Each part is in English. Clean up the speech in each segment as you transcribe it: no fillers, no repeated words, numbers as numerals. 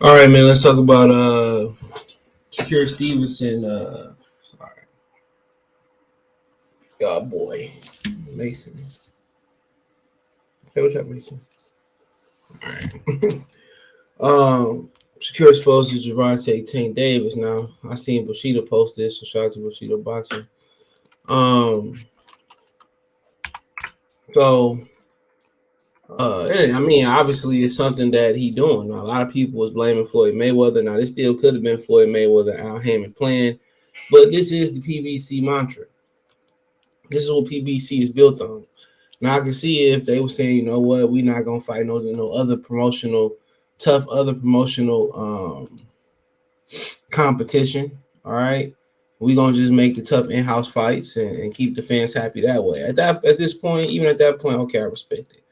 All right, man. Let's talk about Shakur Stevenson. All right. Oh boy, Mason. Hey, what's up, Mason? All right. Shakur exposed to Gervonta Tank Davis. Now I seen Bushido post this, so shout out to Bushido Boxing. Um, so I mean, obviously, it's something that he doing. Now, a lot of people was blaming Floyd Mayweather. Now, this still could have been Floyd Mayweather, Al Hammond plan, but this is the PBC mantra. This is what PBC is built on. Now I can see if they were saying, you know what, we're not gonna fight no other promotional competition. All right. We're gonna just make the tough in-house fights and keep the fans happy that way. At this point, even at that point, okay, I respect it.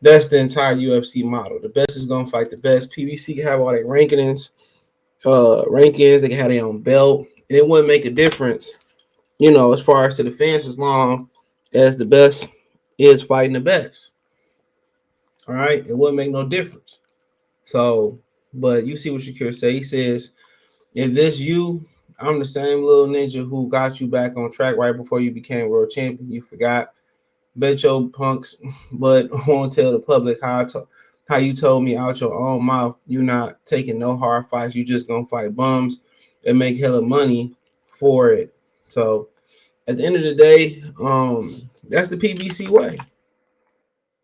That's the entire UFC model. The best is gonna fight the best. PBC can have all their rankings, they can have their own belt, and it wouldn't make a difference, as far as to the fans, as long as the best is fighting the best. All right, it wouldn't make no difference. So, but you see what Shakur say. He says, "If this you, I'm the same little ninja who got you back on track right before you became world champion. You forgot. Bet your punks, but won't tell the public how you told me out your own mouth. You not taking no hard fights. You just gonna fight bums and make hella money for it. So, at the end of the day, that's the PBC way."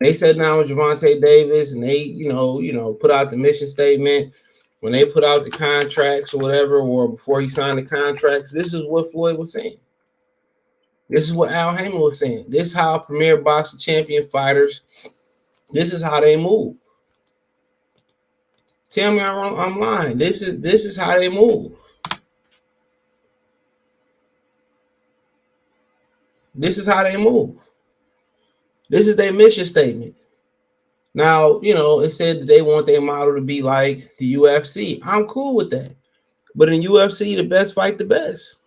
They sat down with Gervonta Davis and they, put out the mission statement. When they put out the contracts or whatever, or before he signed the contracts, this is what Floyd was saying. This is what Al Hammond was saying. This is how premier boxing champion fighters, this is how they move. Tell me I'm lying. This is how they move. This is how they move. This is their mission statement. Now, it said that they want their model to be like the UFC. I'm cool with that. But in UFC, the best fight the best.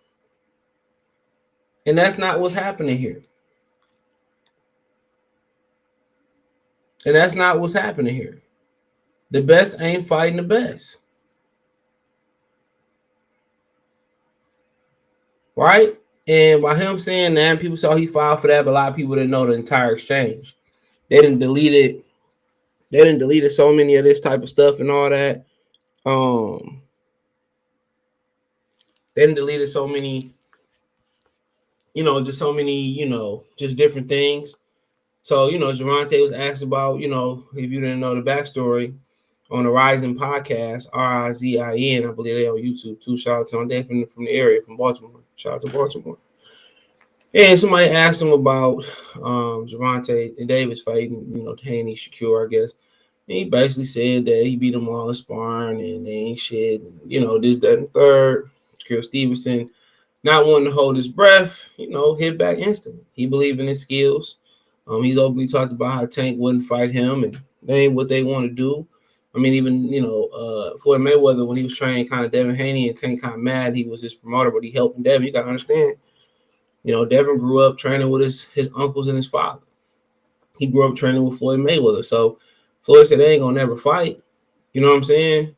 And that's not what's happening here. The best ain't fighting the best. Right? And by him saying that, people saw he filed for that, but a lot of people didn't know the entire exchange. They didn't delete it. They didn't delete so many of this type of stuff and all that. They didn't delete so many, just so many, just different things. So, Gervonta was asked about, if you didn't know the backstory on the Rising podcast, Rizin, I believe they're on YouTube too. Shout out to them. They're from the area, from Baltimore. Shout out to Baltimore. And somebody asked him about Gervonta Davis fighting, Haney Shakur, I guess. And he basically said that he beat them all in sparring and they ain't shit. This, that, and third. Shakur Stevenson, not wanting to hold his breath, hit back instantly. He believed in his skills. He's openly talked about how Tank wouldn't fight him, and that ain't what they want to do. I mean, even, Floyd Mayweather, when he was training kind of Devin Haney and Tank kind of mad, he was his promoter, but he helped Devin. You got to understand, Devin grew up training with his uncles and his father. He grew up training with Floyd Mayweather. So Floyd said they ain't going to never fight. You know what I'm saying?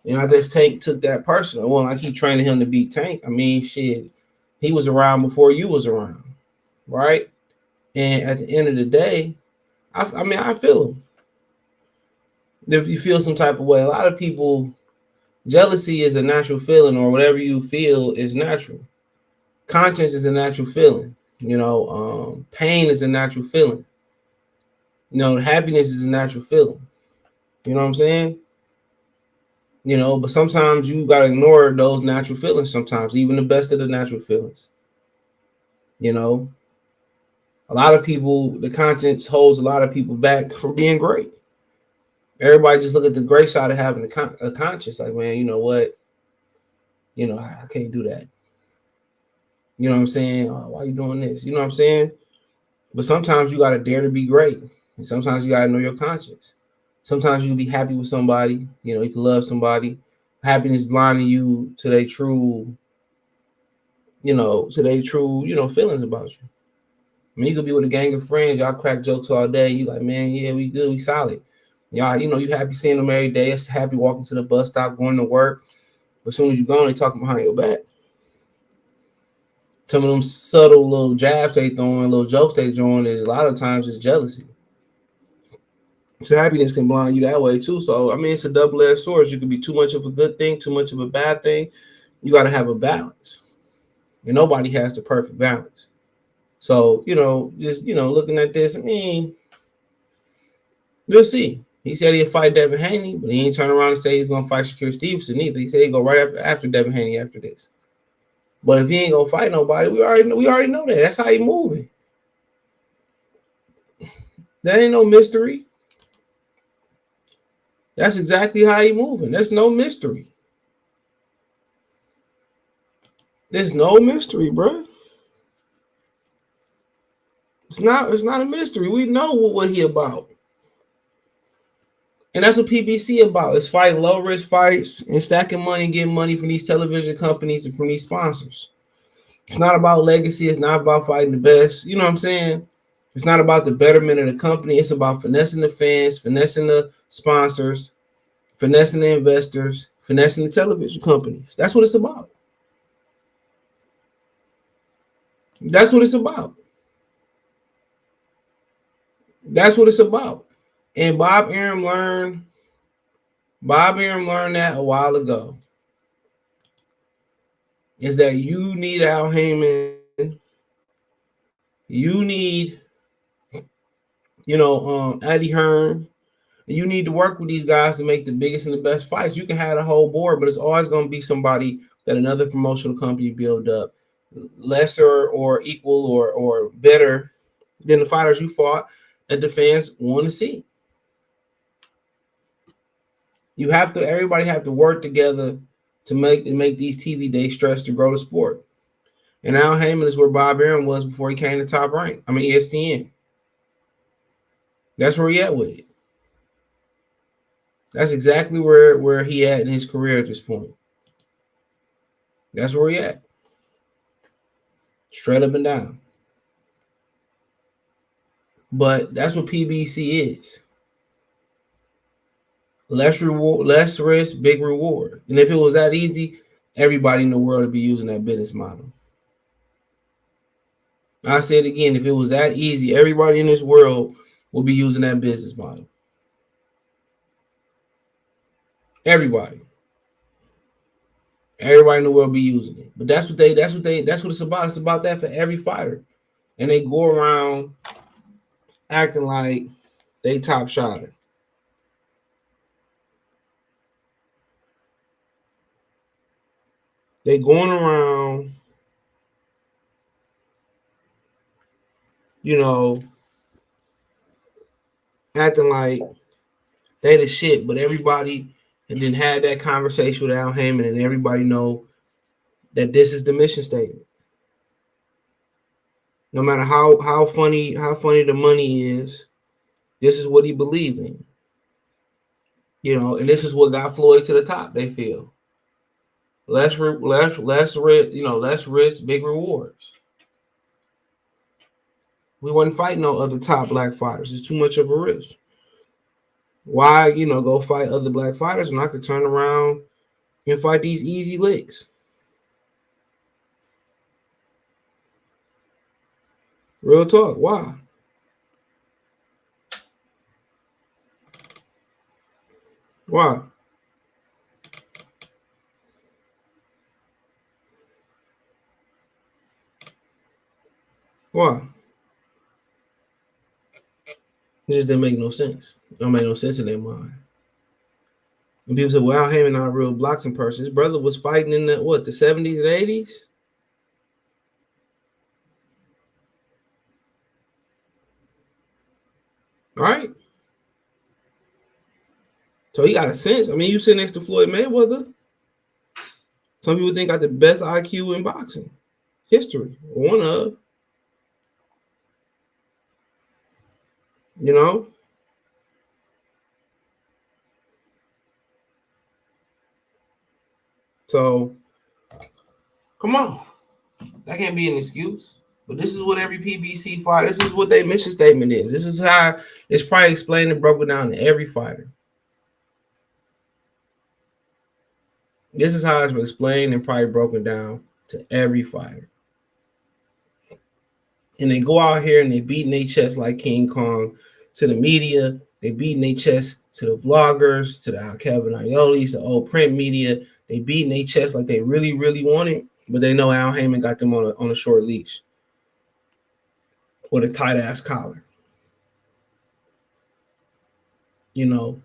And I guess Tank took that personal. Well, I keep training him to beat Tank. I mean, shit, he was around before you was around, right? And at the end of the day, I feel him. If you feel some type of way, a lot of people, jealousy is a natural feeling, or whatever you feel is natural. Conscience is a natural feeling. Pain is a natural feeling. Happiness is a natural feeling. You know what I'm saying? But sometimes you got to ignore those natural feelings sometimes, even the best of the natural feelings. A lot of people, the conscience holds a lot of people back from being great. Everybody just look at the great side of having a conscience. Like, man, you know what? I can't do that. You know what I'm saying? Oh, why are you doing this? You know what I'm saying? But sometimes you got to dare to be great. And sometimes you got to know your conscience. Sometimes you can be happy with somebody. You can love somebody. Happiness blinding you to their true, feelings about you. I mean, you could be with a gang of friends. Y'all crack jokes all day. You like, man, yeah, we good. We solid. Y'all, you happy seeing them every day. It's happy walking to the bus stop, going to work. But as soon as you go, they talking behind your back. Some of them subtle little jabs they throwing, little jokes they throwing is a lot of times it's jealousy. So happiness can blind you that way too. So I mean, it's a double-edged sword. You could be too much of a good thing, too much of a bad thing. You got to have a balance, and nobody has the perfect balance. So just looking at this, I mean, we'll see. He said he'd fight Devin Haney, but he ain't turn around and say he's gonna fight Shakur Stevenson either. He said he'd go right after Devin Haney after this. But if he ain't gonna fight nobody, we already know that. That's how he moving. That ain't no mystery. That's exactly how he moving. That's no mystery. There's no mystery, bro. It's not a mystery. We know what he about. And that's what PBC about. It's fighting low risk fights and stacking money and getting money from these television companies and from these sponsors. It's not about legacy. It's not about fighting the best. You know what I'm saying? It's not about the betterment of the company. It's about finessing the fans, finessing the sponsors, finessing the investors, finessing the television companies. That's what it's about. That's what it's about. That's what it's about. And Bob Arum learned that a while ago. Is that you need Al Heyman. You need, Eddie Hearn. You need to work with these guys to make the biggest and the best fights. You can have a whole board, but it's always going to be somebody that another promotional company build up lesser or equal or better than the fighters you fought that the fans want to see. Everybody have to work together to make these TV days stretch to grow the sport. And Al Heyman is where Bob Arum was before he came to Top Rank. I mean, ESPN. That's where he at with it. That's exactly where he at in his career at this point. That's where he at. Straight up and down. But that's what PBC is. Less reward, less risk, big reward. And if it was that easy, everybody in the world would be using that business model. I say it again, if it was that easy, everybody in this world will be using that business model. Everybody in the world be using it. But that's what it's about. It's about that for every fighter. And they go around acting like they top shotter. They going around, acting like they the shit, but everybody and then had that conversation with Al Heyman, and everybody know that this is the mission statement. No matter how funny the money is, this is what he believed in. And this is what got Floyd to the top. They feel less risk, less risk, big rewards. We wasn't fighting no other top black fighters. It's too much of a risk. Why, go fight other black fighters when I could turn around and fight these easy licks? Real talk. Why? Why? Why? It just didn't make no sense. It don't make no sense in their mind. And people say, well, Heyman not a real boxing person. His brother was fighting in the 70s and 80s? All right. So he got a sense. I mean, you sit next to Floyd Mayweather. Some people think got the best IQ in boxing history. One of. So, come on. That can't be an excuse. But this is what every PBC fighter, this is what their mission statement is. This is how it's probably explained and broken down to every fighter. This is how it's explained and probably broken down to every fighter. And they go out here and they beating their chest like King Kong to the media. They beating their chest to the vloggers, to the Kevin Iolis, the old print media. They beating their chest like they really, really want it, but they know Al Heyman got them on a short leash with a tight ass collar. You know,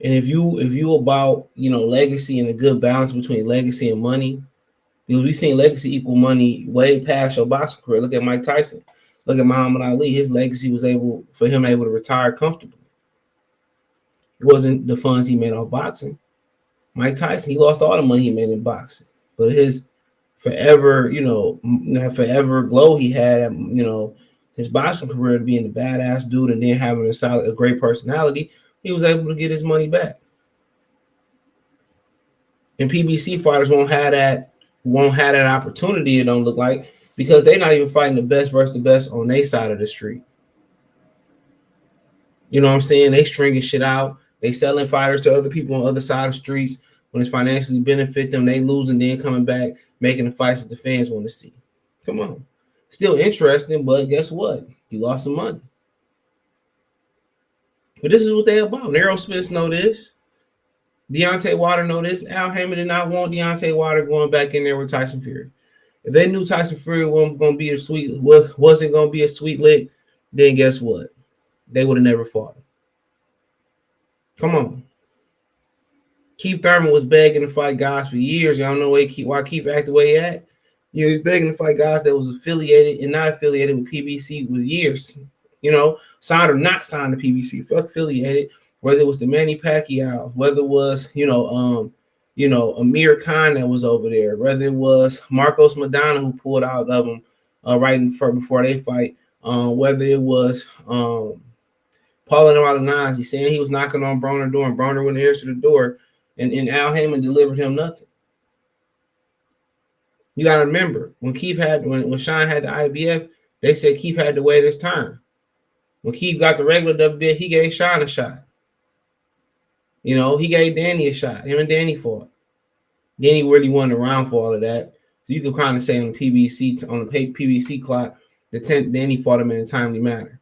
and if you about, you know, legacy and a good balance between legacy and money, because we've seen legacy equal money way past your boxing career. Look at Mike Tyson. Look at Muhammad Ali. His legacy was able to retire comfortably. It wasn't the funds he made off boxing. Mike Tyson, he lost all the money he made in boxing, but his forever, you know, that forever glow he had, you know, his boxing career, being a badass dude and then having a great personality, he was able to get his money back. And PBC fighters won't have that opportunity, it don't look like, because they're not even fighting the best versus the best on their side of the street. You know what I'm saying? They stringing shit out. They selling fighters to other people on the other side of the streets. When it's financially benefit them, they losing, then coming back, making the fights that the fans want to see. Come on. Still interesting, but guess what? You lost some money. But this is what they about. Errol Spence know this. Deontay Wilder know this. Al Heyman did not want Deontay Wilder going back in there with Tyson Fury. If they knew Tyson Fury wasn't going to be a sweet lick, then guess what? They would have never fought him. Come on. Keith Thurman was begging to fight guys for years. Y'all know why Keith acted the way he act? You know, he's begging to fight guys that was affiliated and not affiliated with PBC with years. You know, signed or not signed to PBC, fuck affiliated. Whether it was the Manny Pacquiao, whether it was, Amir Khan that was over there, whether it was Marcos Madonna who pulled out of him before they fight, whether it was Paulo Malignaggi saying he was knocking on Broner's door and Broner went to answer the door, and Al Heyman delivered him nothing. You got to remember, when Sean had the IBF, they said Keith had to wait his turn. When Keith got the regular WBF, he gave Sean a shot. You know, he gave Danny a shot. Him and Danny fought. Danny really wasn't around for all of that. So you could kind of say on the PBC clock, Danny fought him in a timely manner.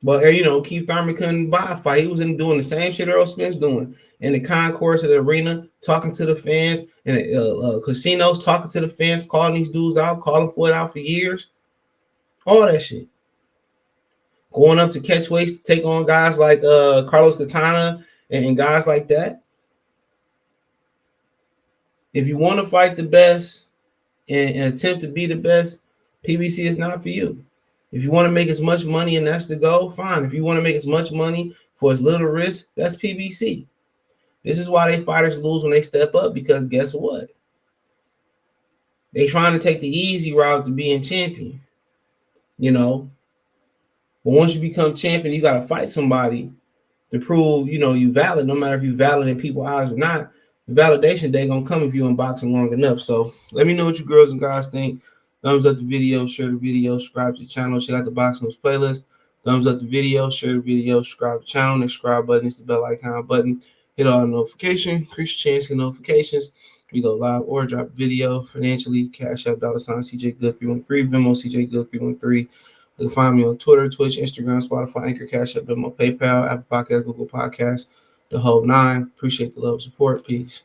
But, you know, Keith Thurman couldn't buy a fight. He was doing the same shit Errol Spence doing. In the concourse of the arena, talking to the fans, in the casinos, talking to the fans, calling these dudes out, calling for it out for years. All that shit. Going up to catch weights, take on guys like Carlos Katana and guys like that. If you want to fight the best and attempt to be the best, PBC is not for you. If you want to make as much money and that's the goal, fine. If you want to make as much money for as little risk, that's PBC. This is why they fighters lose when they step up, because guess what? They trying to take the easy route to being champion, you know. But once you become champion, you got to fight somebody to prove, you know, you valid. No matter if you valid in people's eyes or not, the validation day going to come if you in boxing long enough. So let me know what you girls and guys think. Thumbs up the video, share the video, subscribe to the channel, check out the Boxing News playlist. Thumbs up the video, share the video, subscribe to the channel. The subscribe button is the bell icon button. Hit all the notifications, increase your chance to get notifications. We go live or drop video financially. Cash App, $CJ Good 313, Venmo CJ Good 313. You can find me on Twitter, Twitch, Instagram, Spotify, Anchor, Cash App, Venmo, PayPal, Apple Podcasts, Google Podcasts, the whole nine. Appreciate the love and support. Peace.